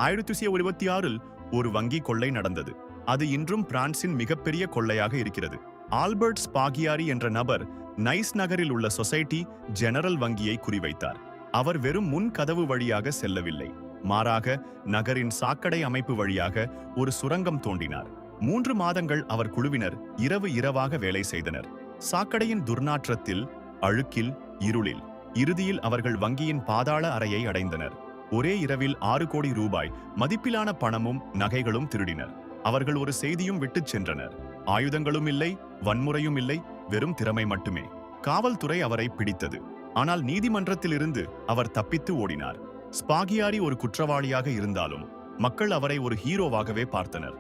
1926 ஒரு வங்கி கொள்ளை நடந்தது. அது இன்றும் பிரான்சின் மிகப்பெரிய கொள்ளையாக இருக்கிறது. ஆல்பர்ட் ஸ்பாகியாரி என்ற நபர் நைஸ் நகரில் உள்ள சொசைட்டி ஜெனரல் வங்கியை குறிவைத்தார். அவர் வெறும் முன் கதவு வழியாக செல்லவில்லை, மாறாக நகரின் சாக்கடை அமைப்பு வழியாக ஒரு சுரங்கம் தோண்டினார். 3 மாதங்கள் அவர் குழுவினர் இரவு இரவாக வேலை செய்தனர். சாக்கடையின் துர்நாற்றத்தில், அழுக்கில், இருளில். இறுதியில் அவர்கள் வங்கியின் பாதாள அறையை அடைந்தனர். ஒரே இரவில் 6 கோடி ரூபாய் மதிப்பிலான பணமும் நகைகளும் திருடினர். அவர்கள் ஒரு செய்தியும் விட்டுச் சென்றனர். ஆயுதங்களும் இல்லை, வன்முறையும் இல்லை, வெறும் திறமை மட்டுமே. காவல்துறை அவரை பிடித்தது. ஆனால் நீதிமன்றத்திலிருந்து அவர் தப்பித்து ஓடினார். ஸ்பாகியாரி ஒரு குற்றவாளியாக இருந்தாலும் மக்கள் அவரை ஒரு ஹீரோவாகவே பார்த்தனர்.